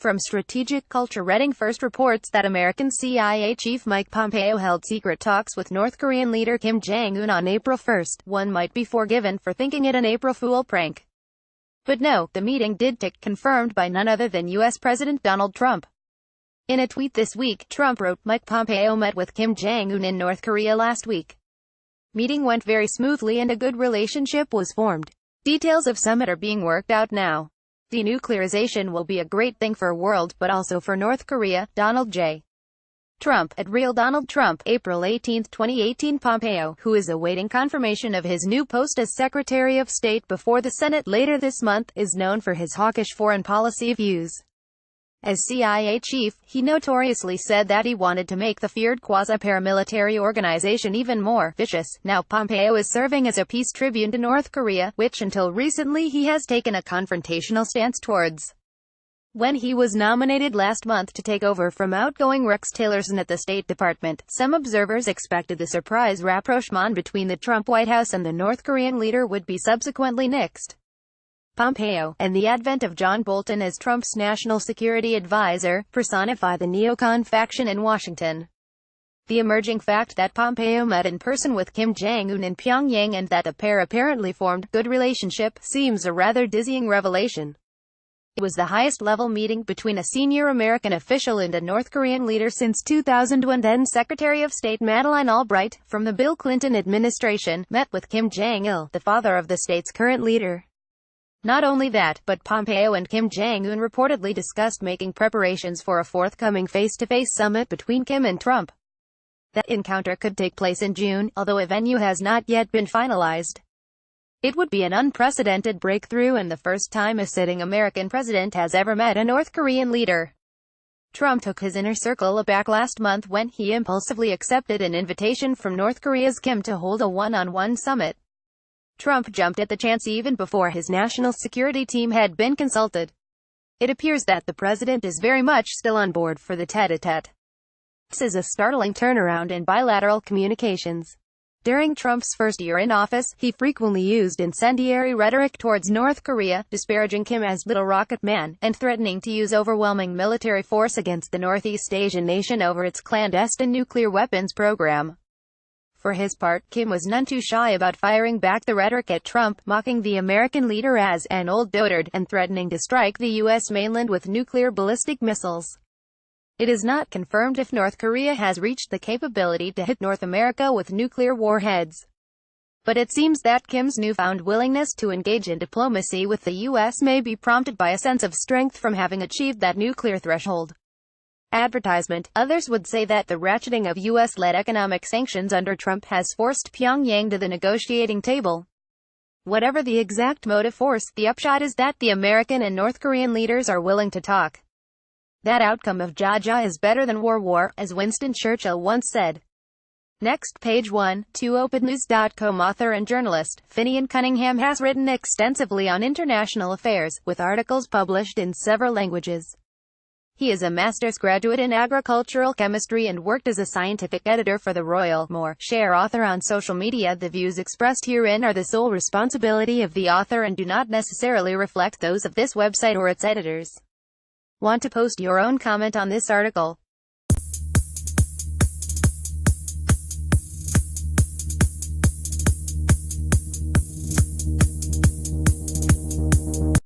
From Strategic Culture, Reading first reports that American CIA Chief Mike Pompeo held secret talks with North Korean leader Kim Jong-Un on April 1. One might be forgiven for thinking it an April Fool prank. But no, the meeting did take, confirmed by none other than U.S. President Donald Trump. In a tweet this week, Trump wrote, Mike Pompeo met with Kim Jong-Un in North Korea last week. Meeting went very smoothly and a good relationship was formed. Details of summit are being worked out now. Denuclearization will be a great thing for the world, but also for North Korea. Donald J. Trump, at Real Donald Trump, April 18, 2018. Pompeo, who is awaiting confirmation of his new post as Secretary of State before the Senate later this month, is known for his hawkish foreign policy views. As CIA chief, he notoriously said that he wanted to make the feared quasi-paramilitary organization even more vicious. Now Pompeo is serving as a peace tribune to North Korea, which until recently he has taken a confrontational stance towards. When he was nominated last month to take over from outgoing Rex Tillerson at the State Department, some observers expected the surprise rapprochement between the Trump White House and the North Korean leader would be subsequently nixed. Pompeo, and the advent of John Bolton as Trump's national security advisor, personify the neocon faction in Washington. The emerging fact that Pompeo met in person with Kim Jong-un in Pyongyang and that the pair apparently formed good relationship seems a rather dizzying revelation. It was the highest-level meeting between a senior American official and a North Korean leader since 2001. Then Secretary of State Madeleine Albright, from the Bill Clinton administration, met with Kim Jong-il, the father of the state's current leader. Not only that, but Pompeo and Kim Jong-un reportedly discussed making preparations for a forthcoming face-to-face summit between Kim and Trump. That encounter could take place in June, although a venue has not yet been finalized. It would be an unprecedented breakthrough and the first time a sitting American president has ever met a North Korean leader. Trump took his inner circle aback last month when he impulsively accepted an invitation from North Korea's Kim to hold a one-on-one summit. Trump jumped at the chance even before his national security team had been consulted. It appears that the president is very much still on board for the tete-a-tete. This is a startling turnaround in bilateral communications. During Trump's first year in office, he frequently used incendiary rhetoric towards North Korea, disparaging Kim as Little Rocket Man, and threatening to use overwhelming military force against the Northeast Asian nation over its clandestine nuclear weapons program. For his part, Kim was none too shy about firing back the rhetoric at Trump, mocking the American leader as an old dotard, and threatening to strike the U.S. mainland with nuclear ballistic missiles. It is not confirmed if North Korea has reached the capability to hit North America with nuclear warheads. But it seems that Kim's newfound willingness to engage in diplomacy with the U.S. may be prompted by a sense of strength from having achieved that nuclear threshold. Advertisement. Others would say that the ratcheting of U.S.-led economic sanctions under Trump has forced Pyongyang to the negotiating table. Whatever the exact motive force, the upshot is that the American and North Korean leaders are willing to talk. That outcome of Jaja is better than war, as Winston Churchill once said. Next, page 1, to OpEdNews.com. Author and journalist, Finian Cunningham has written extensively on international affairs, with articles published in several languages. He is a master's graduate in agricultural chemistry and worked as a scientific editor for the Royal Share author on social media. The views expressed herein are the sole responsibility of the author and do not necessarily reflect those of this website or its editors. Want to post your own comment on this article?